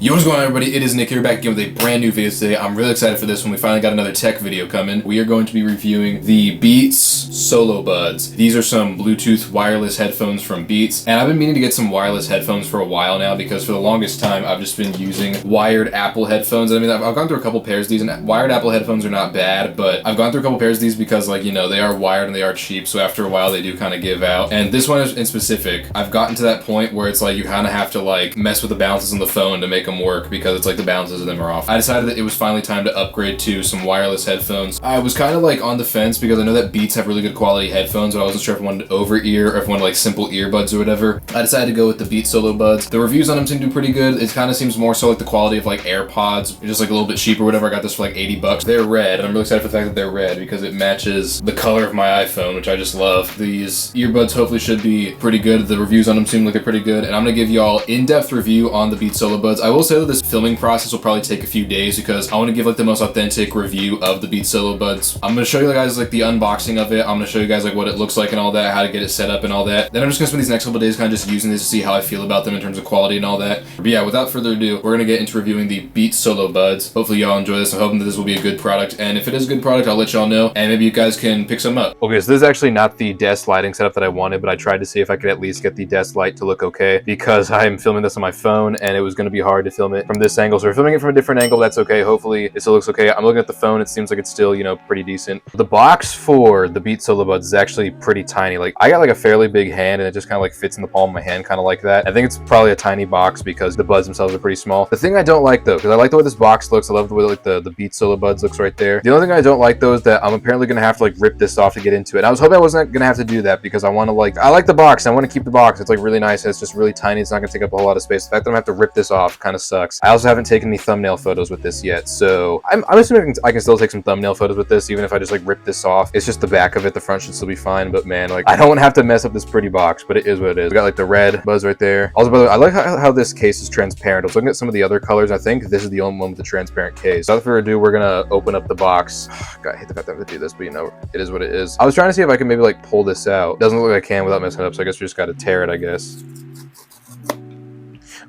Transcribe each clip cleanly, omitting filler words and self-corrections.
Yo, what's going on, everybody? It is Nick here, back again with a brand new video today. I'm really excited for this one. We finally got another tech video coming. We are going to be reviewing the Beats Solo Buds. These are some Bluetooth wireless headphones from Beats, and I've been meaning to get some wireless headphones for a while now because for the longest time I've just been using wired Apple headphones. I mean, I've gone through a couple pairs of these, and wired Apple headphones are not bad, but I've gone through a couple pairs of these because, like, you know, they are wired and they are cheap, so after a while they do kind of give out. And this one in specific, I've gotten to that point where it's like you kind of have to like mess with the balances on the phone to make them work because it's like the balances of them are off. I decided that it was finally time to upgrade to some wireless headphones. I was kind of like on the fence because I know that Beats have really good quality headphones, but I wasn't sure if I wanted over ear or if I wanted like simple earbuds or whatever. I decided to go with the Beats Solo Buds. The reviews on them seem to be pretty good. It kind of seems more so like the quality of like Airpods, just like a little bit cheaper or whatever. I got this for like 80 bucks. They're red, and I'm really excited for the fact that they're red because it matches the color of my iPhone, which I just love. These earbuds hopefully should be pretty good. The reviews on them seem like they're pretty good, and I'm gonna give y'all in-depth review on the Beats Solo Buds. I will say that this filming process will probably take a few days because I want to give like the most authentic review of the Beats Solo Buds. I'm going to show you guys like the unboxing of it. I'm going to show you guys like what it looks like and all that, how to get it set up and all that. Then I'm just going to spend these next couple of days kind of just using this to see how I feel about them in terms of quality and all that. But yeah, without further ado, we're going to get into reviewing the Beats Solo Buds. Hopefully y'all enjoy this. I'm hoping that this will be a good product, and if it is a good product, I'll let y'all know, and maybe you guys can pick some up. Okay, so this is actually not the desk lighting setup that I wanted, but I tried to see if I could at least get the desk light to look okay because I'm filming this on my phone and it was going to be hard to film it from this angle. So we're filming it from a different angle. That's okay. Hopefully it still looks okay. I'm looking at the phone. It seems like it's still, you know, pretty decent. The box for the Beats Solo Buds is actually pretty tiny. Like, I got like a fairly big hand and it just kind of like fits in the palm of my hand, kind of like that. I think it's probably a tiny box because the buds themselves are pretty small. The thing I don't like though, because I like the way this box looks. I love the way like the Beats Solo Buds looks right there. The only thing I don't like though is that I'm apparently going to have to like rip this off to get into it. And I was hoping I wasn't going to have to do that because I want to I like the box. I want to keep the box. It's like really nice. And it's just really tiny. It's not going to take up a whole lot of space. The fact that I'm going to have to rip this off kind of sucks. I also haven't taken any thumbnail photos with this yet. So I'm assuming I can still take some thumbnail photos with this, even if I just like rip this off. It's just the back of it. The front should still be fine, but man, like I don't want to have to mess up this pretty box, but it is what it is. We got like the red buds right there. Also, by the way, I like how this case is transparent. I was looking at some of the other colors. I think this is the only one with the transparent case. So without further ado, we're gonna open up the box. God, I hate the fact that I have to do this, but you know, it is what it is. I was trying to see if I can maybe like pull this out. Doesn't look like I can without messing it up, so I guess we just gotta tear it, I guess.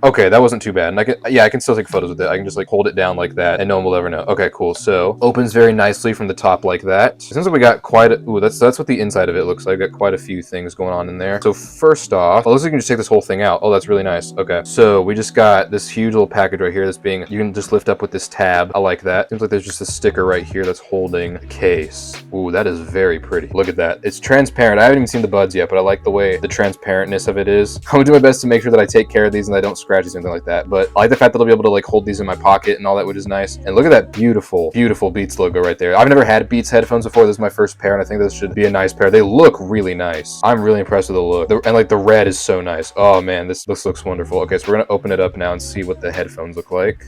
Okay, that wasn't too bad. And I can still take photos with it. I can just like hold it down like that and no one will ever know. Okay, cool. So opens very nicely from the top like that. It seems like we got quite a, ooh, that's what the inside of it looks like. Got quite a few things going on in there. So first off, it looks like you can just take this whole thing out. Oh, that's really nice. Okay. So we just got this huge little package right here that's being, you can just lift up with this tab. I like that. Seems like there's just a sticker right here that's holding the case. Ooh, that is very pretty. Look at that. It's transparent. I haven't even seen the buds yet, but I like the way the transparentness of it is. I'm gonna do my best to make sure that I take care of these and I don't scratch these or anything like that. But I like the fact that I'll be able to like hold these in my pocket and all that, which is nice. And look at that beautiful, beautiful Beats logo right there. I've never had Beats headphones before. This is my first pair, and I think this should be a nice pair. They look really nice. I'm really impressed with the look. And like the red is so nice. Oh man, this looks wonderful. Okay, so we're gonna open it up now and see what the headphones look like.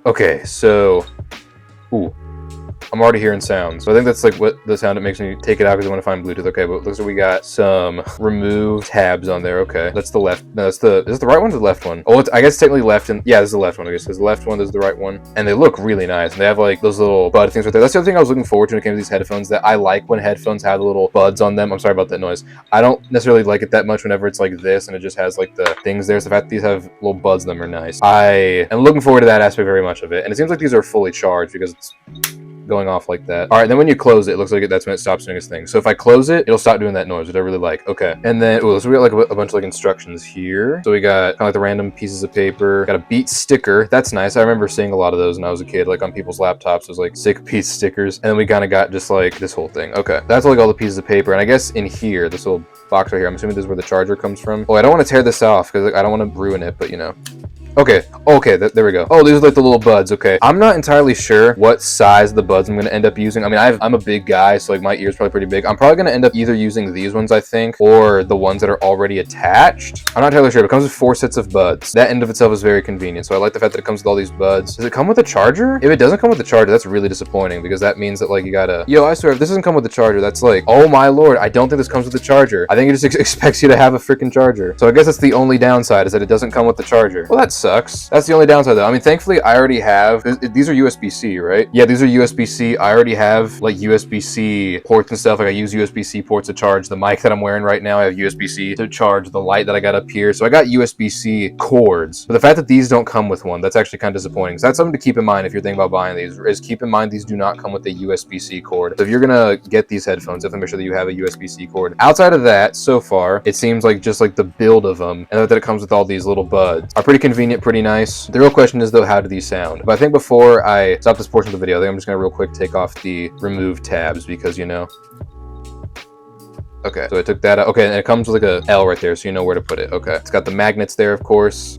Okay, so, ooh. I'm already hearing sounds. So I think that's like what the sound it makes me take it out because I want to find Bluetooth. Okay, but it looks like we got some remove tabs on there. Okay, that's the left. No, is this the right one or the left one? Oh, I guess technically left, and yeah, this is the left one. I guess this is the left one, this is the right one. And they look really nice. And they have like those little bud things right there. That's the other thing I was looking forward to when it came to these headphones, that I like when headphones have the little buds on them. I'm sorry about that noise. I don't necessarily like it that much whenever it's like this and it just has like the things there. So the fact that these have little buds on them are nice. I am looking forward to that aspect very much of it. And it seems like these are fully charged because it's going off like that. All right, then when you close it, it looks like that's when it stops doing its thing. So if I close it, it'll stop doing that noise, which I really like. Okay, and then so we got like a bunch of like instructions here. So we got kind of like the random pieces of paper. Got a Beats sticker. That's nice. I remember seeing a lot of those when I was a kid, like on people's laptops. There's like sick Beats stickers, and then we kind of got just like this whole thing. Okay, that's like all the pieces of paper. And I guess in here, this little box right here, I'm assuming this is where the charger comes from. Oh, I don't want to tear this off because like, I don't want to ruin it, but you know. Okay, there we go. Oh, these are like the little buds. Okay, I'm not entirely sure what size the buds I'm going to end up using. I mean, I'm a big guy, so like my ear's probably pretty big. I'm probably going to end up either using these ones, I think, or the ones that are already attached. I'm not entirely sure, but it comes with 4 sets of buds. That end of itself is very convenient, so I like the fact that it comes with all these buds. Does it come with a charger? If it doesn't come with a charger, that's really disappointing because that means that like you gotta, yo, I swear, if this doesn't come with a charger, that's like, oh my lord, I don't think this comes with a charger. I think it just expects you to have a freaking charger. So I guess that's the only downside, is that it doesn't come with the charger. Well, that sucks. That's the only downside though. I mean, thankfully I already have, these are USB-C, right? Yeah, these are USB-C. I already have like USB-C ports and stuff. Like I use USB-C ports to charge the mic that I'm wearing right now. I have USB-C to charge the light that I got up here. So I got USB-C cords. But the fact that these don't come with one, that's actually kind of disappointing. So that's something to keep in mind if you're thinking about buying these, is keep in mind these do not come with a USB-C cord. So if you're gonna get these headphones, definitely make sure that you have a USB-C cord. Outside of that, so far, it seems like just like the build of them, and that it comes with all these little buds, are pretty convenient, pretty nice. The real question is though, how do these sound? But I think before I stop this portion of the video, I think I'm just gonna real quick take off the remove tabs because, you know. Okay, so I took that out. Okay, and it comes with like a L right there, so you know where to put it. Okay, it's got the magnets there, of course.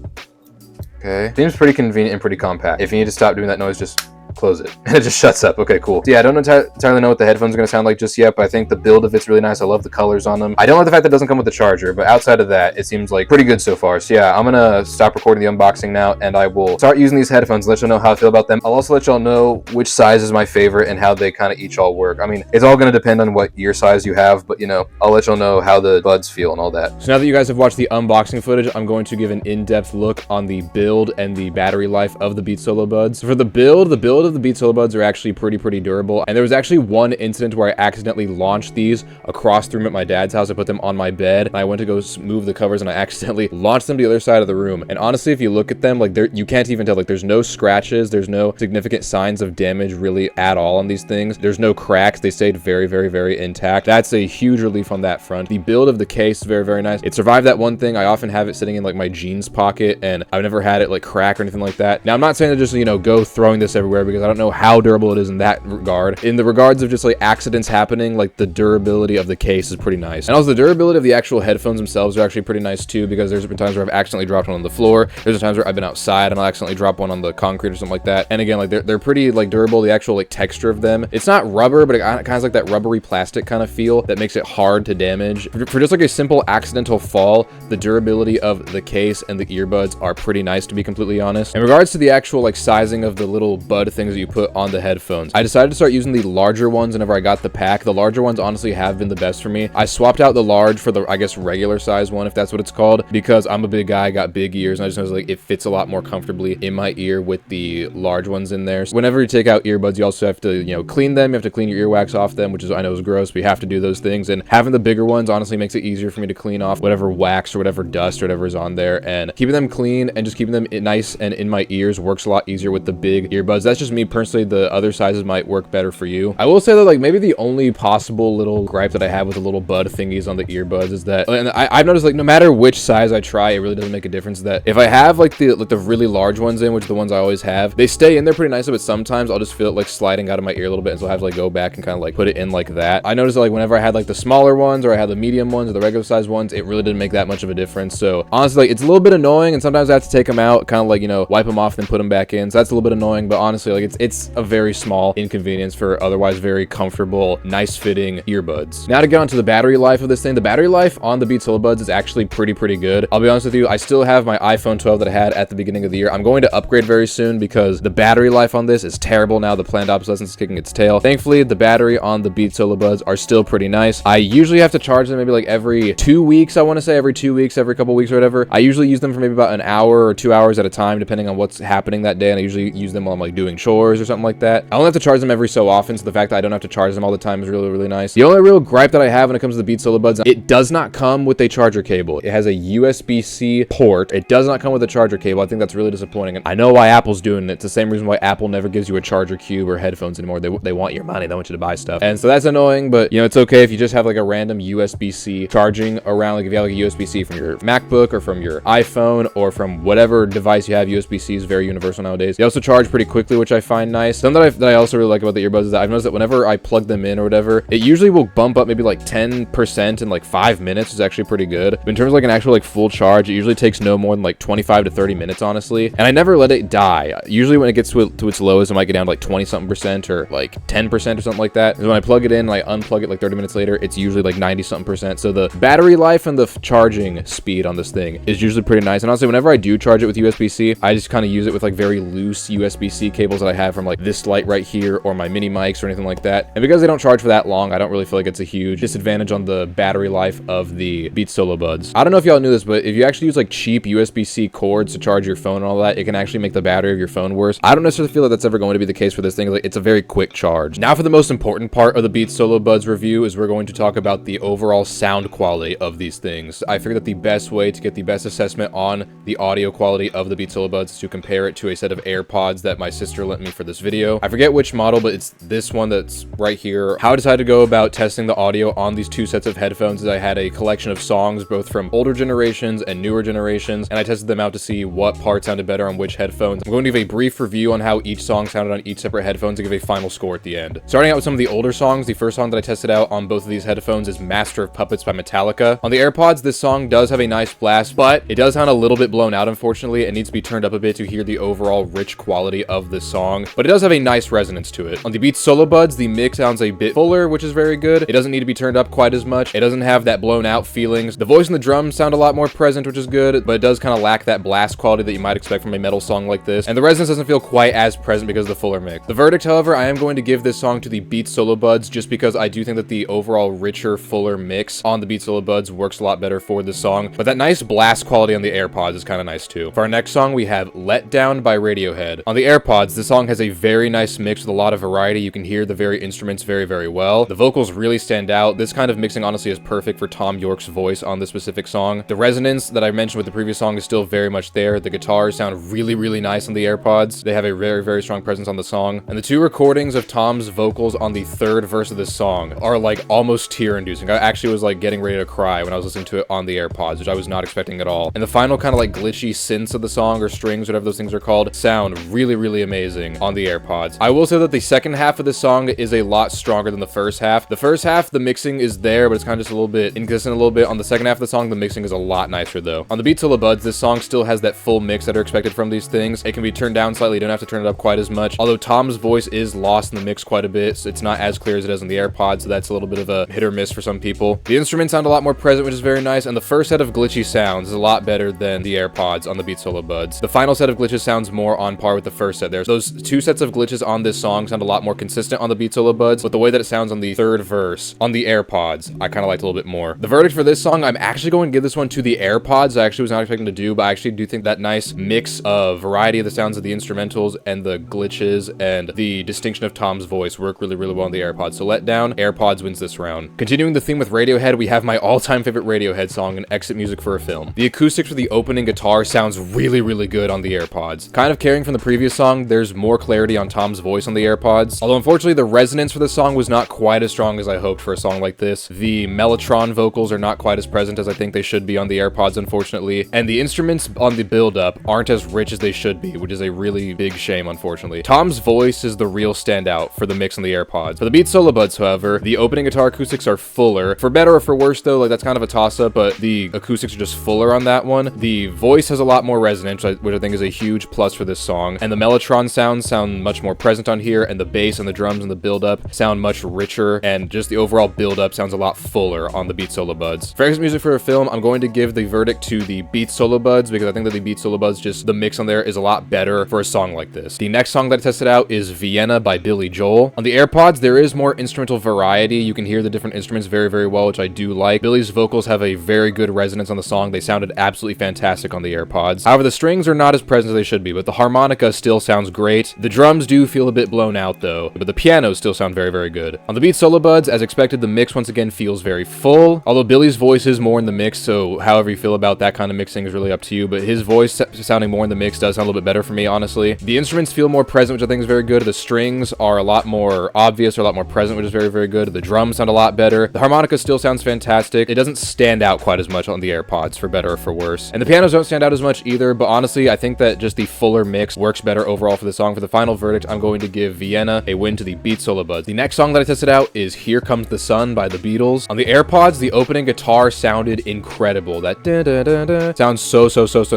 Okay, seems pretty convenient and pretty compact. If you need to stop doing that noise, just close it and it just shuts up. Okay, cool. So yeah, I don't entirely know what the headphones are going to sound like just yet, but I think the build of it's really nice. I love the colors on them. I don't like the fact that it doesn't come with the charger, but outside of that, it seems like pretty good so far. So yeah, I'm gonna stop recording the unboxing now, and I will start using these headphones, let y'all know how I feel about them. I'll also let y'all know which size is my favorite and how they kind of each all work. I mean, it's all going to depend on what ear size you have, but you know, I'll let y'all know how the buds feel and all that. So now that you guys have watched the unboxing footage, I'm going to give an in-depth look on the build and the battery life of the Beats Solo Buds. So for the build of the Beats Solo Buds are actually pretty durable, and there was actually one incident where I accidentally launched these across the room at my dad's house. I put them on my bed and I went to go move the covers and I accidentally launched them to the other side of the room, and honestly, if you look at them, like you can't even tell, like there's no scratches, there's no significant signs of damage really at all on these things. There's no cracks. They stayed very intact. That's a huge relief on that front. The build of the case is very nice. It survived that one thing. I often have it sitting in like my jeans pocket, and I've never had it like crack or anything like that. Now I'm not saying to just, you know, go throwing this everywhere, because I don't know how durable it is in that regard. In the regards of just like accidents happening, like the durability of the case is pretty nice. And also the durability of the actual headphones themselves are actually pretty nice too, because there's been times where I've accidentally dropped one on the floor. There's times where I've been outside and I'll accidentally drop one on the concrete or something like that. And again, like they're pretty like durable. The actual like texture of them, it's not rubber, but it kind of has like that rubbery plastic kind of feel that makes it hard to damage. For just like a simple accidental fall, the durability of the case and the earbuds are pretty nice, to be completely honest. In regards to the actual like sizing of the little bud things that you put on the headphones, I decided to start using the larger ones whenever I got the pack. The larger ones honestly have been the best for me. I swapped out the large for the, I guess, regular size one, if that's what it's called, because I'm a big guy, got big ears, and I just know like it fits a lot more comfortably in my ear with the large ones in there. So whenever you take out earbuds, you also have to, you know, clean them. You have to clean your earwax off them, which is, I know is gross, but you have to do those things. And having the bigger ones honestly makes it easier for me to clean off whatever wax or whatever dust or whatever is on there, and keeping them clean and just keeping them nice and in my ears works a lot easier with the big earbuds. That's just me personally. The other sizes might work better for you. I will say that like maybe the only possible little gripe that I have with the little bud thingies on the earbuds is that, and I've noticed like no matter which size I try, it really doesn't make a difference. That if I have like the really large ones in, which are the ones I always have, they stay in there pretty nicely, but sometimes I'll just feel it like sliding out of my ear a little bit, and so I have to like go back and kind of like put it in like that. I noticed that like whenever I had like the smaller ones, or I had the medium ones or the regular size ones, it really didn't make that much of a difference. So honestly, like, it's a little bit annoying, and sometimes I have to take them out, kind of like, you know, wipe them off then put them back in. So that's a little bit annoying, but honestly, like it's a very small inconvenience for otherwise very comfortable, nice fitting earbuds. Now to get onto the battery life of this thing. The battery life on the Beats Solo Buds is actually pretty good. I'll be honest with you, I still have my iPhone 12 that I had at the beginning of the year. I'm going to upgrade very soon because the battery life on this is terrible now. The planned obsolescence is kicking its tail. Thankfully, the battery on the Beats Solo Buds are still pretty nice. I usually have to charge them maybe like every 2 weeks. I want to say every 2 weeks, every couple weeks or whatever. I usually use them for maybe about an hour or 2 hours at a time, depending on what's happening that day. And I usually use them while I'm like doing chores or something like that. I only have to charge them every so often, so the fact that I don't have to charge them all the time is really nice. The only real gripe that I have when it comes to the Beats Solo Buds, it does not come with a charger cable. It has a USB-C port. It does not come with a charger cable. I think that's really disappointing. And I know why Apple's doing it. It's the same reason why Apple never gives you a charger cube or headphones anymore. They want your money. They want you to buy stuff. And so that's annoying, but you know, it's okay if you just have like a random USB-C charging around. Like if you have like a USB-C from your MacBook or from your iPhone or from whatever device you have, USB-C is very universal nowadays. They also charge pretty quickly, which I find nice. Something that I also really like about the earbuds is that I've noticed that whenever I plug them in or whatever, it usually will bump up maybe like 10% in like 5 minutes, which is actually pretty good. But in terms of like an actual like full charge, it usually takes no more than like 25 to 30 minutes, honestly. And I never let it die. Usually when it gets to its lowest, it might get down to like 20-something% or like 10% or something like that. And when I plug it in and I unplug it like 30 minutes later, it's usually like 90-something%. So the battery life and the charging speed on this thing is usually pretty nice. And honestly, whenever I do charge it with USB-C, I just kind of use it with like very loose USB-C cables that that I have from like this light right here or my mini mics or anything like that. And because they don't charge for that long, I don't really feel like it's a huge disadvantage on the battery life of the Beats Solo Buds. I don't know if y'all knew this, but if you actually use like cheap USB-C cords to charge your phone and all that, it can actually make the battery of your phone worse. I don't necessarily feel that that's ever going to be the case for this thing. Like, it's a very quick charge. Now for the most important part of the Beats Solo Buds review is we're going to talk about the overall sound quality of these things. I figured that the best way to get the best assessment on the audio quality of the Beats Solo Buds is to compare it to a set of Airpods that my sister lent me for this video. I forget which model, but it's this one that's right here. How I decided to go about testing the audio on these two sets of headphones is I had a collection of songs both from older generations and newer generations, and I tested them out to see what part sounded better on which headphones. I'm going to give a brief review on how each song sounded on each separate headphones and give a final score at the end. Starting out with some of the older songs, the first song that I tested out on both of these headphones is Master of Puppets by Metallica. On the Airpods, this song does have a nice blast, but it does sound a little bit blown out, unfortunately. It needs to be turned up a bit to hear the overall rich quality of this song, but it does have a nice resonance to it. On the Beats Solo Buds, the mix sounds a bit fuller, which is very good. It doesn't need to be turned up quite as much. It doesn't have that blown out feelings. The voice and the drums sound a lot more present, which is good, but it does kind of lack that blast quality that you might expect from a metal song like this, and the resonance doesn't feel quite as present because of the fuller mix. The verdict, however, I am going to give this song to the Beats Solo Buds just because I do think that the overall richer, fuller mix on the Beats Solo Buds works a lot better for this song, but that nice blast quality on the Airpods is kind of nice too. For our next song, we have Let Down by Radiohead. On the Airpods, this song has a very nice mix with a lot of variety. You can hear the very instruments very, very well. The vocals really stand out. This kind of mixing honestly is perfect for Tom York's voice on this specific song. The resonance that I mentioned with the previous song is still very much there. The guitars sound really, really nice on the Airpods. They have a very, very strong presence on the song. And the two recordings of Tom's vocals on the third verse of this song are like almost tear-inducing. I actually was like getting ready to cry when I was listening to it on the Airpods, which I was not expecting at all. And the final kind of like glitchy synths of the song, or strings, whatever those things are called, sound really, really amazing on the Airpods. I will say that the second half of this song is a lot stronger than the first half. The first half, the mixing is there, but it's kind of just a little bit inconsistent a little bit. On the second half of the song, the mixing is a lot nicer though. On the Beats Solo Buds, this song still has that full mix that are expected from these things. It can be turned down slightly, you don't have to turn it up quite as much. Although Tom's voice is lost in the mix quite a bit, so it's not as clear as it is on the Airpods, so that's a little bit of a hit or miss for some people. The instruments sound a lot more present, which is very nice, and the first set of glitchy sounds is a lot better than the Airpods on the Beats Solo Buds. The final set of glitches sounds more on par with the first set there. Those two sets of glitches on this song sound a lot more consistent on the Beats Solo Buds, but the way that it sounds on the third verse on the Airpods, I kind of liked a little bit more. The verdict for this song, I'm actually going to give this one to the Airpods. I actually was not expecting to do, but I actually do think that nice mix of variety of the sounds of the instrumentals and the glitches and the distinction of Tom's voice work really, really well on the Airpods. So Let Down, Airpods wins this round. Continuing the theme with Radiohead, we have my all-time favorite Radiohead song, an exit music for a film. The acoustics for the opening guitar sounds really, really good on the Airpods. Kind of carrying from the previous song, there's more clarity on Tom's voice on the Airpods. Although unfortunately the resonance for this song was not quite as strong as I hoped for a song like this. The mellotron vocals are not quite as present as I think they should be on the Airpods, unfortunately. And the instruments on the build-up aren't as rich as they should be, which is a really big shame, unfortunately. Tom's voice is the real standout for the mix on the Airpods. For the Beats Solo Buds, however, the opening guitar acoustics are fuller. For better or for worse, though, like that's kind of a toss-up, but the acoustics are just fuller on that one. The voice has a lot more resonance, which I think is a huge plus for this song. And the mellotron sounds sound much more present on here, and the bass and the drums and the build-up sound much richer, and just the overall build-up sounds a lot fuller on the Beats Solo Buds. For exit music for a film, I'm going to give the verdict to the Beats Solo Buds because I think that the Beats Solo Buds, just the mix on there is a lot better for a song like this. The next song that I tested out is Vienna by Billy Joel. On the Airpods, there is more instrumental variety. You can hear the different instruments very, very well, which I do like. Billy's vocals have a very good resonance on the song. They sounded absolutely fantastic on the Airpods. However, the strings are not as present as they should be, but the harmonica still sounds great. The drums do feel a bit blown out though, but the pianos still sound very, very good. On the Beats Solo Buds, as expected, the mix once again feels very full, although Billy's voice is more in the mix, so however you feel about that kind of mixing is really up to you, but his voice sounding more in the mix does sound a little bit better for me, honestly. The instruments feel more present, which I think is very good. The strings are a lot more obvious, or a lot more present, which is very, very good. The drums sound a lot better. The harmonica still sounds fantastic. It doesn't stand out quite as much on the Airpods, for better or for worse. And the pianos don't stand out as much either, but honestly, I think that just the fuller mix works better overall for the song. For the final verdict, I'm going to give Vienna a win to the Beats Solo Buds. The next song that I tested out is Here Comes the Sun by the Beatles. On the Airpods, the opening guitar sounded incredible. That da-da-da-da sounds so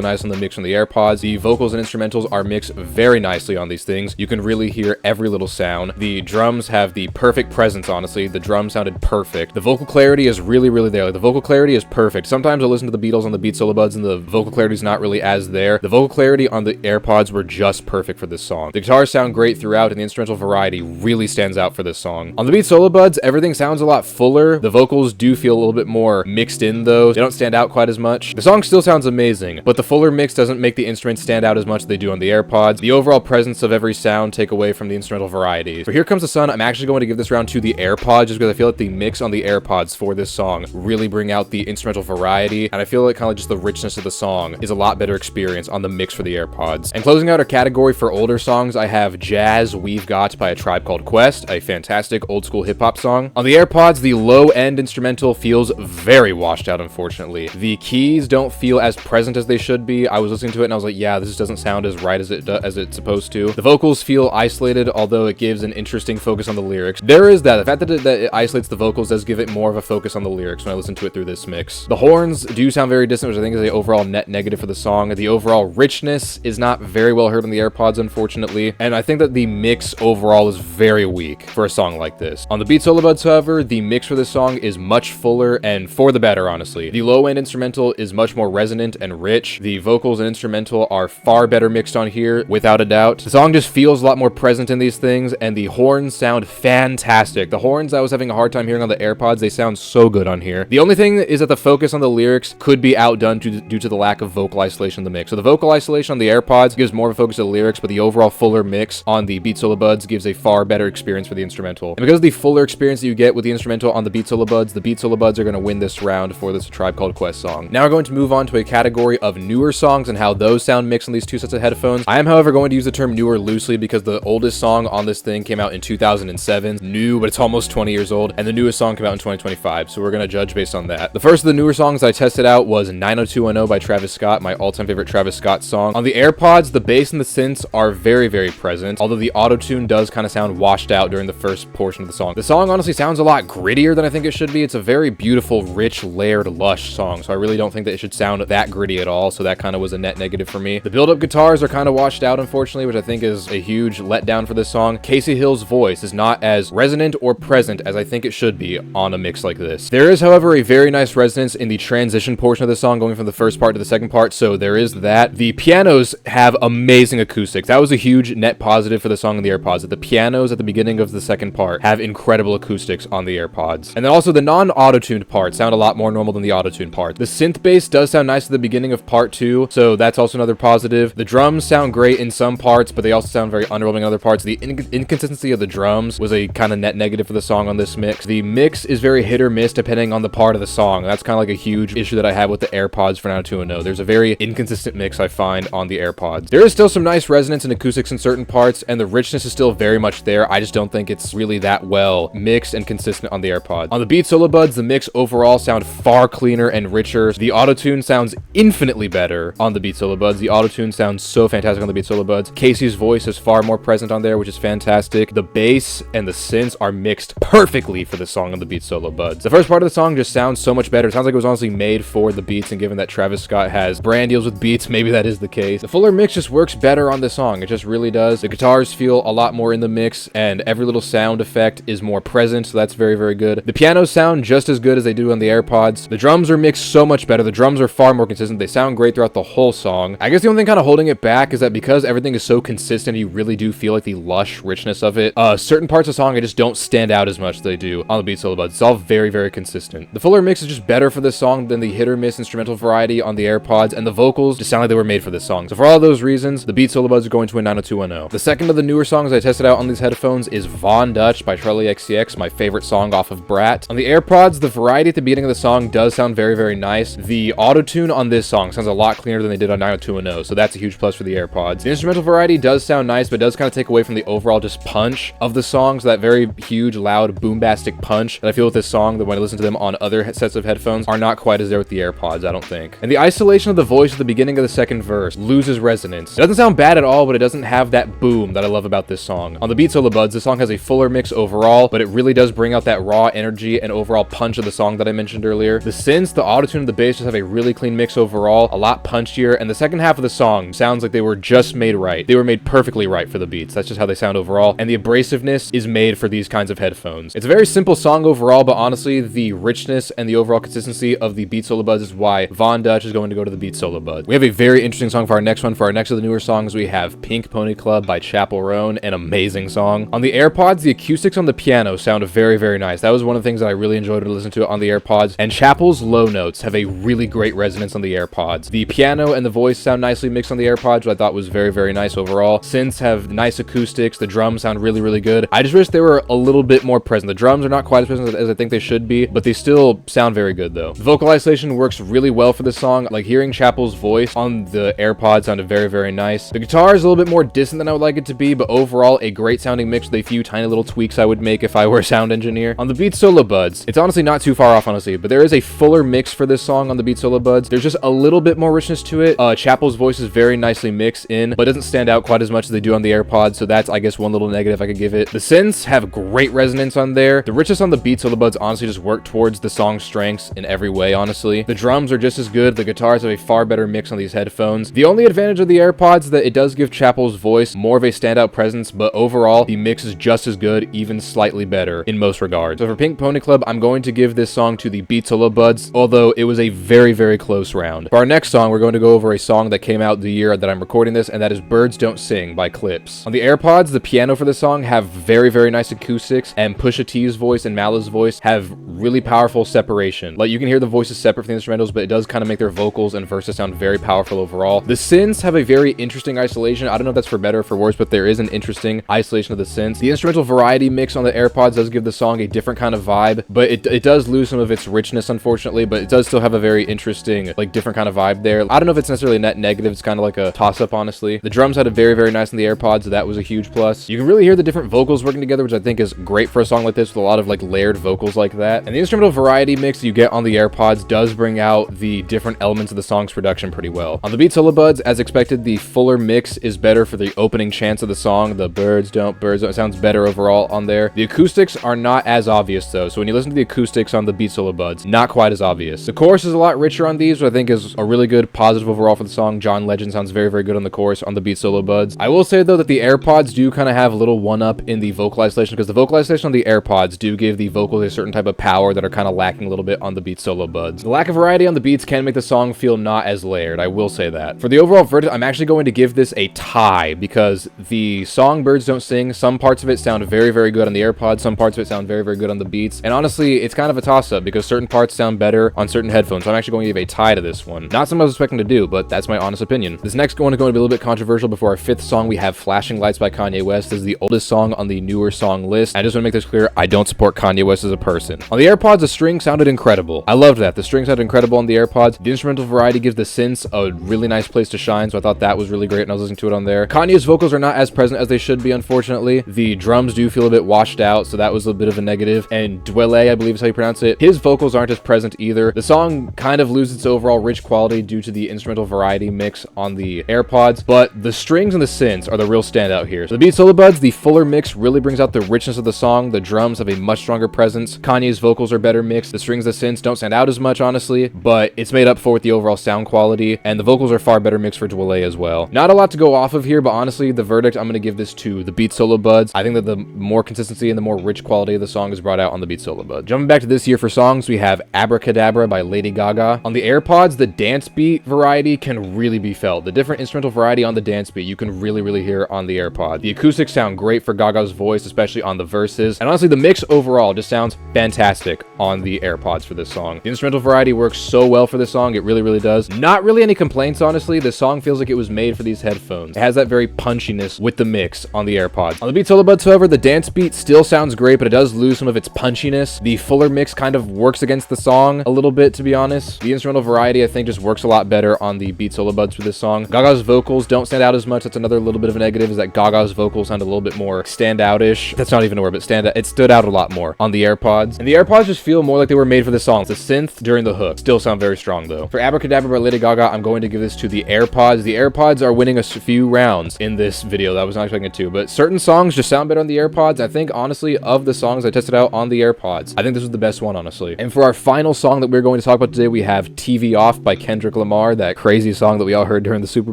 nice on the mix from the Airpods. The vocals and instrumentals are mixed very nicely on these things. You can really hear every little sound. The drums have the perfect presence, honestly. The drums sounded perfect. The vocal clarity is really, really there. Like, the vocal clarity is perfect. Sometimes I listen to the Beatles on the Beats Solo Buds and the vocal clarity is not really as there. The vocal clarity on the Airpods were just perfect for this song. song. The guitars sound great throughout, and the instrumental variety really stands out for this song. On the Beats Solo Buds, everything sounds a lot fuller. The vocals do feel a little bit more mixed in though. They don't stand out quite as much. The song still sounds amazing, but the fuller mix doesn't make the instruments stand out as much as they do on the Airpods. The overall presence of every sound take away from the instrumental variety. For Here Comes the Sun, I'm actually going to give this round to the Airpods just because I feel like the mix on the Airpods for this song really bring out the instrumental variety, and I feel like kind of just the richness of the song is a lot better experience on the mix for the Airpods. And closing out our category for older songs, I have Jazz We've Got by A Tribe Called Quest, a fantastic old school hip hop song. On the Airpods, the low end instrumental feels very washed out, unfortunately. The keys don't feel as present as they should be. I was listening to it and I was like, yeah, this just doesn't sound as right as it's supposed to. The vocals feel isolated, although it gives an interesting focus on the lyrics. There is that. The fact that it isolates the vocals does give it more of a focus on the lyrics when I listen to it through this mix. The horns do sound very distant, which I think is the overall net negative for the song. The overall richness is not very well heard on the Airpods, unfortunately, and I think that the mix overall is very weak for a song like this. On the Beats Solo Buds, however, the mix for this song is much fuller and for the better, honestly. The low-end instrumental is much more resonant and rich. The vocals and instrumental are far better mixed on here, without a doubt. The song just feels a lot more present in these things, and the horns sound fantastic. The horns I was having a hard time hearing on the Airpods, they sound so good on here. The only thing is that the focus on the lyrics could be outdone due to the lack of vocal isolation in the mix. So the vocal isolation on the Airpods gives more of a focus to the lyrics, but the overall fuller mix on the Beats Solo Buds gives a far better experience for the instrumental. And because of the fuller experience that you get with the instrumental on the Beats Solo Buds, the Beats Solo Buds are going to win this round for this Tribe Called Quest song. Now we're going to move on to a category of newer songs and how those sound mixed on these two sets of headphones. I am, however, going to use the term newer loosely because the oldest song on this thing came out in 2007. New, but it's almost 20 years old, and the newest song came out in 2025, so we're going to judge based on that. The first of the newer songs I tested out was 90210 by Travis Scott, my all-time favorite Travis Scott song. On the Airpods, the bass and the synths are very, very present, although the auto-tune does kind of sound washed out during the first portion of the song. The song honestly sounds a lot grittier than I think it should be. It's a very beautiful, rich, layered, lush song, so I really don't think that it should sound that gritty at all, so that kind of was a net negative for me. The build-up guitars are kind of washed out, unfortunately, which I think is a huge letdown for this song. Casey Hill's voice is not as resonant or present as I think it should be on a mix like this. There is, however, a very nice resonance in the transition portion of the song, going from the first part to the second part, so there is that. The pianos have amazing acoustics. That was a huge net positive for the song on the Airpods, that the pianos at the beginning of the second part have incredible acoustics on the Airpods. And then also the non-auto-tuned parts sound a lot more normal than the auto-tuned part. The synth bass does sound nice at the beginning of part 2, so that's also another positive. The drums sound great in some parts, but they also sound very underwhelming in other parts. The inconsistency of the drums was a kind of net negative for the song on this mix. The mix is very hit or miss depending on the part of the song. That's kind of like a huge issue that I have with the Airpods for 90210. There's a very inconsistent mix I find on the Airpods. There is still some nice resonance and acoustics in certain parts, and the richness is still very much there. I just don't think it's really that well mixed and consistent on the Airpods. On the Beats Solo Buds, the mix overall sound far cleaner and richer. The auto-tune sounds infinitely better on the Beats Solo Buds. The auto-tune sounds so fantastic on the Beats Solo Buds. Casey's voice is far more present on there, which is fantastic. The bass and the synths are mixed perfectly for the song on the Beats Solo Buds. The first part of the song just sounds so much better. It sounds like it was honestly made for the beats, and given that Travis Scott has brand deals with beats, maybe that is the case. The fuller mix just works better on this song. It just really does. The guitars feel a lot more in the mix, and every little sound effect is more present, so that's very, very good. The pianos sound just as good as they do on the Airpods. The drums are mixed so much better. The drums are far more consistent. They sound great throughout the whole song. I guess the only thing kind of holding it back is that because everything is so consistent, you really do feel like the lush richness of it. Certain parts of the song, I just don't stand out as much as they do on the Beats Solo Buds. It's all very, very consistent. The fuller mix is just better for this song than the hit or miss instrumental variety on the Airpods, and the vocals just sound like they were made for this song. So for all those reasons, the Beats Solo Buds are going to win 90210. The second of the newer songs I tested out on these headphones is Von Dutch by Charlie XCX, my favorite song off of Brat. On the Airpods, the variety at the beginning of the song does sound very, very nice. The auto-tune on this song sounds a lot cleaner than they did on 90210, so that's a huge plus for the Airpods. The instrumental variety does sound nice, but does kind of take away from the overall just punch of the song, so that very huge, loud, boombastic punch that I feel with this song, that when I listen to them on other sets of headphones, are not quite as there with the Airpods, I don't think. And the isolation of the voice at the beginning of the second verse loses resonance. It doesn't sound bad at all, but it doesn't have that boom that I love about this song. On the Beats Solo Buds, this song has a fuller mix overall, but it really does bring out that raw energy and overall punch of the song that I mentioned earlier. The synths, the auto-tune, and the bass just have a really clean mix overall, a lot punchier, and the second half of the song sounds like they were just made right. They were made perfectly right for the beats. That's just how they sound overall, and the abrasiveness is made for these kinds of headphones. It's a very simple song overall, but honestly, the richness and the overall consistency of the Beats Solo Buds is why Von Dutch is going to go to the Beats Solo Buds. We have a very interesting song for our next one. For our next of the newer songs, we have Pink Pony Club by Chapel Roan, an amazing song. On the AirPods, the acoustics on the piano sound very, very nice. That was one of the things that I really enjoyed to listen to on the AirPods, and Chapel's low notes have a really great resonance on the AirPods. The piano and the voice sound nicely mixed on the AirPods, which I thought was very, very nice overall. Synths have nice acoustics. The drums sound really, really good. I just wish they were a little bit more present. The drums are not quite as present as I think they should be, but they still sound very good though. The vocal isolation works really well for this song. Like hearing Chapel's voice on the AirPods sounded very, very nice. The guitar is a little bit more distant than I would like it to be, but overall a great sounding mix with a few tiny little tweaks I would make if I were a sound engineer. On the Beats Solo Buds, it's honestly not too far off, honestly, but there is a fuller mix for this song on the Beats Solo Buds. There's just a little bit more richness to it. Chapel's voice is very nicely mixed in, but doesn't stand out quite as much as they do on the AirPods, so that's, I guess, one little negative I could give it. The synths have great resonance on there. The richness on the Beats Solo Buds honestly just work towards the song's strengths in every way, honestly. The drums are just as good. The guitars have a far better mix on these headphones. The only advantage of the AirPods is that it does give Chapel's voice more of a standout presence, but overall, the mix is just as good, even slightly better in most regards. So for Pink Pony Club, I'm going to give this song to the Beats Solo Buds, although it was a very, very close round. For our next song, we're going to go over a song that came out the year that I'm recording this, and that is Birds Don't Sing by Clips. On the AirPods, the piano for the song have very, very nice acoustics, and Pusha T's voice and Mala's voice have really powerful separation. Like, you can hear the voices separate from the instrumentals, but it does kind of make their vocals and verses sound very powerful overall. The synths have a very interesting isolation. I don't know if that's for better or for worse, but there is an interesting isolation of the synths. The instrumental variety mix on the AirPods does give the song a different kind of vibe, but it does lose some of its richness, unfortunately, but it does still have a very interesting, like, different kind of vibe there. I don't know if it's necessarily a net negative. It's kind of like a toss-up, honestly. The drums had a very, very nice on the AirPods, so that was a huge plus. You can really hear the different vocals working together, which I think is great for a song like this with a lot of, like, layered vocals like that. And the instrumental variety mix you get on the AirPods does bring out the different elements of the song's production pretty well. On the Beats Solo Buds, as expected, the fuller mix is better for the opening chants of the song. The birds don't sounds better overall on there. The acoustics are not as obvious though, so when you listen to the acoustics on the Beats Solo Buds, not quite as obvious. The chorus is a lot richer on these, which I think is a really good positive overall for the song. John Legend sounds very, very good on the chorus on the Beats Solo Buds. I will say though that the AirPods do kind of have a little one-up in the vocal isolation, because the vocal isolation on the AirPods do give the vocals a certain type of power that are kind of lacking a little bit on the Beats Solo Buds. The lack of variety on the beats can make the song feel not as layered, I will say that. For the overall verdict, I'm actually going to give this a tie, because the song Birds Don't Sing, some parts of it sound very, very good on the AirPods, some parts of it sound very, very good on the Beats, and honestly, it's kind of a toss-up, because certain parts sound better on certain headphones, so I'm actually going to give a tie to this one. Not something I was expecting to do, but that's my honest opinion. This next one is going to be a little bit controversial. Before our fifth song, we have Flashing Lights by Kanye West. This is the oldest song on the newer song list. I just want to make this clear, I don't support Kanye West as a person. On the AirPods, the string sounded incredible. I loved that. The string sounded incredible on the AirPods. The instrumental variety gives the synths a really nice place to shine, so I thought that was really great, and I was listening to it on there. Kanye's vocals are not as present as they should be, unfortunately. The drums do feel a bit washed out, so that was a bit of a negative. And Dwele, I believe is how you pronounce it, his vocals aren't as present either. The song kind of loses its overall rich quality due to the instrumental variety mix on the AirPods, but the strings and the synths are the real standout here. So the Beats Solo Buds, the fuller mix really brings out the richness of the song. The drums have a much stronger presence. Kanye's vocals are better mixed. The strings and the synths don't stand out as much, honestly, but it's made up for with the overall sound quality, and the vocals are far better mixed for Dwele as well. Not a lot to go off of here, but honestly, the verdict, I'm going to give this to the Beats Solo Buds. I think that the more consistency and the more rich quality of the song is brought out on the Beats Solo Buds. Jumping back to this year for songs, we have Abracadabra by Lady Gaga. On the AirPods, the dance beat variety can really be felt. The different instrumental variety on the dance beat, you can really, really hear on the AirPod. The acoustics sound great for Gaga's voice, especially on the verses, and honestly, the mix overall just sounds fantastic on the AirPods for this song. The instrumental variety works so well for this song, it really, really does. Not really any complaints, honestly. This song feels like it was made for these headphones. It has that very punchiness with the mix on the AirPods. On the Beats Solo Buds, however, the dance beat still sounds great, but it does lose some of its punchiness. The fuller mix kind of works against the song a little bit, to be honest. The instrumental variety, I think, just works a lot better on the Beats Solo Buds for this song. Gaga's vocals don't stand out as much. That's another little bit of a negative, is that Gaga's vocals sound a little bit more standout-ish. That's not even a word, but it stood out a lot more on the AirPods. And the AirPods just feel more like they were made for this song. The synth during the hook still sound very strong, though. For Abracadabra by Lady Gaga, I'm going to give this to the AirPods. The AirPods are winning a few rounds in this video that I was not expecting it to, but certain songs just sound better on the AirPods. I think, honestly, of the songs I tested out on the AirPods, I think this was the best one, honestly. And for our final song that we're going to talk about today, we have TV Off by Kendrick Lamar, that crazy song that we all heard during the Super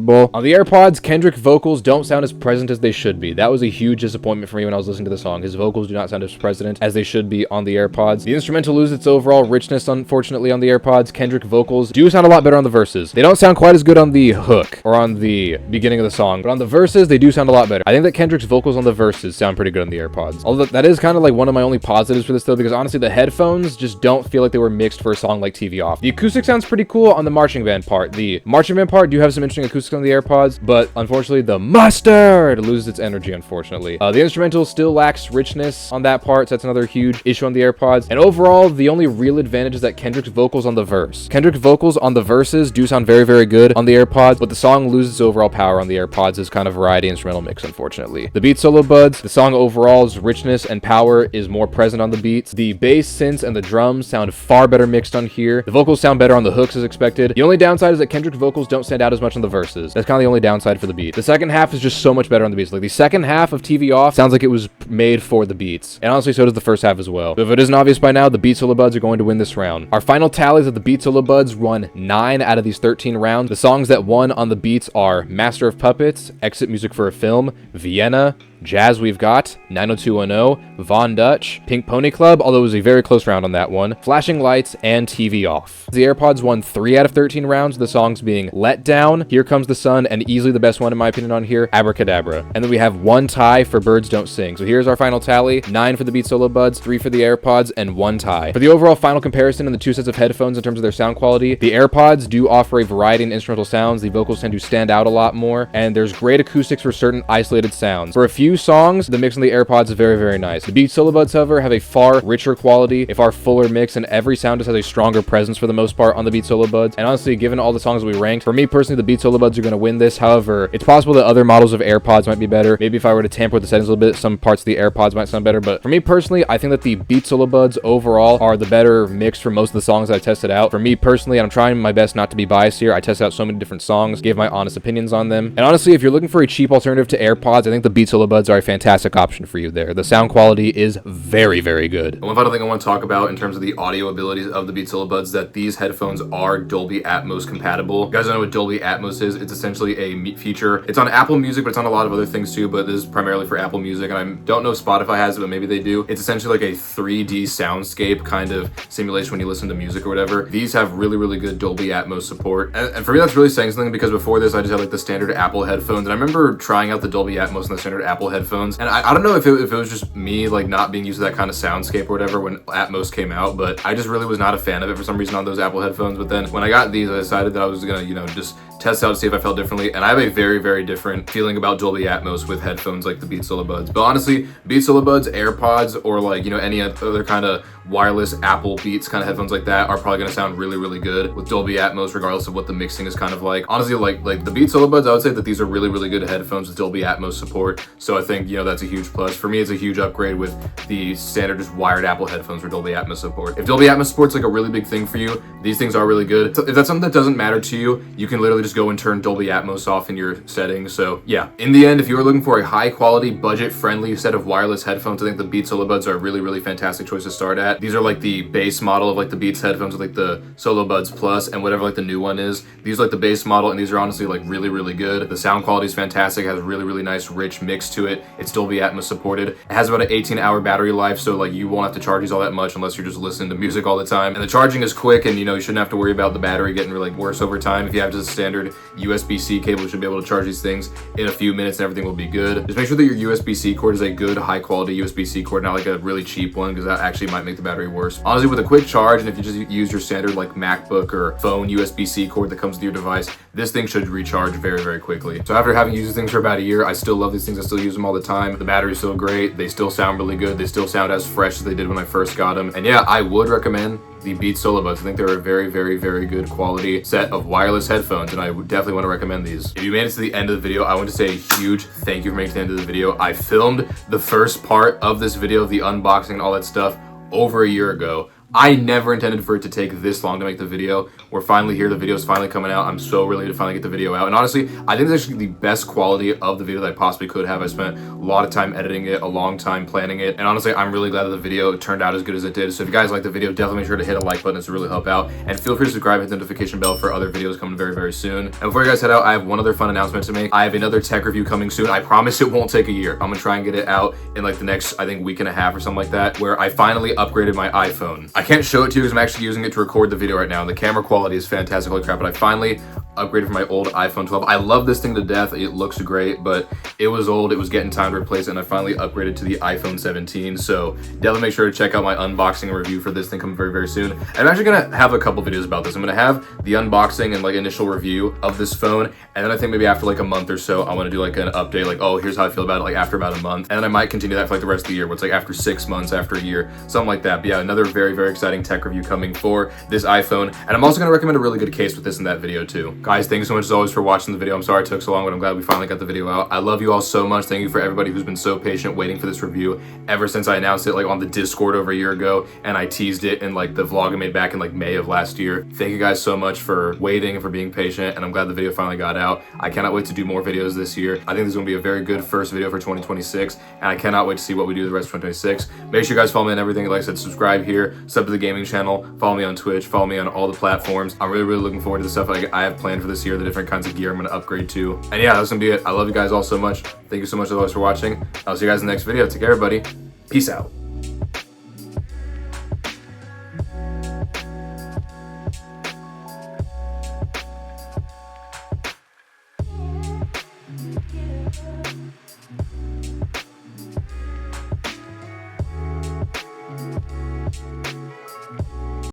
Bowl. On the AirPods, Kendrick vocals don't sound as present as they should be. That was a huge disappointment for me when I was listening to the song. His vocals do not sound as present as they should be on the AirPods. The instrumental loses its overall richness, unfortunately, on the AirPods. Kendrick vocals do sound a lot better on the verses. They don't sound quite as good on the hook or on the beginning of the song, song, but on the verses, they do sound a lot better. I think that Kendrick's vocals on the verses sound pretty good on the AirPods. Although that is kind of like one of my only positives for this though, because honestly, the headphones just don't feel like they were mixed for a song like TV Off. The acoustic sounds pretty cool on the marching band part. The marching band part do have some interesting acoustics on the AirPods, but unfortunately, the mustard loses its energy, unfortunately. The instrumental still lacks richness on that part, so that's another huge issue on the AirPods. And overall, the only real advantage is that Kendrick's vocals on the verse. Kendrick's vocals on the verses do sound very, very good on the AirPods, but the song loses its overall power on the AirPods as kind of variety instrumental mix, unfortunately. The Beats Solo Buds, the song overall's richness and power is more present on the beats. The bass, synths, and the drums sound far better mixed on here. The vocals sound better on the hooks as expected. The only downside is that Kendrick's vocals don't stand out as much on the verses. That's kind of the only downside for the beat. The second half is just so much better on the beats. Like the second half of TV Off sounds like it was made for the beats. And honestly, so does the first half as well. So if it isn't obvious by now, the Beats Solo Buds are going to win this round. Our final tally is that the Beats Solo Buds won 9 out of these 13 rounds. The songs that won on the beats are Master of Puppets, Exit Music for a Film, Vienna, Jazz We've Got, 90210, Von Dutch, Pink Pony Club, although it was a very close round on that one, Flashing Lights, and TV Off. The AirPods won 3 out of 13 rounds, the songs being Let Down, Here Comes the Sun, and easily the best one in my opinion on here, Abracadabra. And then we have 1 tie for Birds Don't Sing. So here's our final tally, 9 for the Beats Solo Buds, 3 for the AirPods, and 1 tie. For the overall final comparison in the 2 sets of headphones in terms of their sound quality, the AirPods do offer a variety in instrumental sounds, the vocals tend to stand out a lot more, and there's great acoustics for certain isolated sounds. For a few songs, the mix on the AirPods is very, very nice. The Beats Solo Buds, however, have a far richer quality, a far fuller mix, and every sound just has a stronger presence for the most part on the Beats Solo Buds. And honestly, given all the songs we ranked, for me personally, the Beats Solo Buds are going to win this. However, it's possible that other models of AirPods might be better. Maybe if I were to tamper with the settings a little bit, some parts of the AirPods might sound better. But for me personally, I think that the Beats Solo Buds overall are the better mix for most of the songs I've tested out. For me personally, and I'm trying my best not to be biased here, I tested out so many different songs, gave my honest opinions on them. And honestly, if you're looking for a cheap alternative to AirPods, I think the Beats Solo Buds are a fantastic option for you there. The sound quality is very, very good. And one final thing I want to talk about in terms of the audio abilities of the Beats Solo Buds, that these headphones are Dolby Atmos compatible. You guys don't know what Dolby Atmos is? It's essentially a feature. It's on Apple Music, but it's on a lot of other things too, but this is primarily for Apple Music, and I don't know if Spotify has it, but maybe they do. It's essentially like a 3D soundscape kind of simulation when you listen to music or whatever. These have really, really good Dolby Atmos support. And for me, that's really saying something, because before this, I just had like the standard Apple headphones, and I remember trying out the Dolby Atmos and the standard Apple headphones, and I don't know if it was just me like not being used to that kind of soundscape or whatever when Atmos came out, but I just really was not a fan of it for some reason on those Apple headphones. But then when I got these, I decided that I was gonna, just test out to see if I felt differently, and I have a very, very different feeling about Dolby Atmos with headphones like the Beats Solo Buds. But honestly, Beats Solo Buds, AirPods, or like, any other kind of wireless Apple Beats kind of headphones like that are probably gonna sound really, really good with Dolby Atmos, regardless of what the mixing is kind of like. Honestly, like the Beats Solo Buds, I would say that these are really, really good headphones with Dolby Atmos support. So I think, that's a huge plus. For me, it's a huge upgrade with the standard just wired Apple headphones for Dolby Atmos support. If Dolby Atmos support's like a really big thing for you, these things are really good. If that's something that doesn't matter to you, you can literally just go and turn Dolby Atmos off in your settings. So yeah, in the end, if you're looking for a high quality, budget friendly set of wireless headphones, I think the Beats Solo Buds are a really, really fantastic choice to start at. These are like the base model of like the Beats headphones with like the Solo Buds Plus and whatever like the new one is. These are like the base model, and these are honestly like really, really good. The sound quality is fantastic, it has a really, really nice rich mix to it. It's Dolby Atmos supported. It has about an 18-hour battery life, so like you won't have to charge these all that much unless you're just listening to music all the time. And the charging is quick, and you shouldn't have to worry about the battery getting really worse over time. If you have just a standard USB-C cable, you should be able to charge these things in a few minutes and everything will be good. Just make sure that your USB-C cord is a good high quality USB-C cord, not like a really cheap one, because that actually might make the battery worse. Honestly, with a quick charge, and if you just use your standard like MacBook or phone USB-C cord that comes with your device, this thing should recharge very, very quickly. So after having used these things for about a year, I still love these things. I still use them all the time. The battery's still great. They still sound really good. They still sound as fresh as they did when I first got them. And yeah, I would recommend the Beats Solo Buds. I think they're a very, very, very good quality set of wireless headphones, and I would definitely want to recommend these. If you made it to the end of the video, I want to say a huge thank you for making it to the end of the video. I filmed the first part of this video, the unboxing and all that stuff, over a year ago. I never intended for it to take this long to make the video. We're finally here. The video is finally coming out. I'm so relieved to finally get the video out. And honestly, I think it's actually the best quality of the video that I possibly could have. I spent a lot of time editing it, a long time planning it. And honestly, I'm really glad that the video turned out as good as it did. So if you guys like the video, definitely make sure to hit a like button. It's really help out. And feel free to subscribe, hit the notification bell for other videos coming very, very soon. And before you guys head out, I have one other fun announcement to make. I have another tech review coming soon. I promise it won't take a year. I'm gonna try and get it out in like the next, I think, week and a half or something like that, where I finally upgraded my iPhone. I can't show it to you because I'm actually using it to record the video right now, and the camera quality is fantastic, holy crap, but I finally upgraded from my old iPhone 12. I love this thing to death. It looks great, but it was old. It was getting time to replace it, and I finally upgraded to the iPhone 17. So definitely make sure to check out my unboxing and review for this thing coming very, very soon. I'm actually gonna have a couple videos about this. I'm gonna have the unboxing and like initial review of this phone, and then I think maybe after like a month or so, I want to do like an update, like, oh, here's how I feel about it, like after about a month, and then I might continue that for like the rest of the year, where it's like after 6 months, after a year, something like that. But yeah, another very, very exciting tech review coming for this iPhone, and I'm also gonna recommend a really good case with this in that video too. Guys, thanks so much as always for watching the video. I'm sorry it took so long, but I'm glad we finally got the video out. I love you all so much. Thank you for everybody who's been so patient waiting for this review ever since I announced it like on the Discord over a year ago, and I teased it in like the vlog I made back in like May of last year. Thank you guys so much for waiting and for being patient, and I'm glad the video finally got out. I cannot wait to do more videos this year. I think this is gonna be a very good first video for 2026, and I cannot wait to see what we do the rest of 2026. Make sure you guys follow me on everything. Like I said, subscribe here, sub to the gaming channel, follow me on Twitch, follow me on all the platforms. I'm really, really looking forward to the stuff like I have planned for this year, the different kinds of gear I'm gonna upgrade to. And yeah, that's gonna be it. I love you guys all so much. Thank you so much as always for watching. I'll see you guys in the next video. Take care, everybody. Peace out.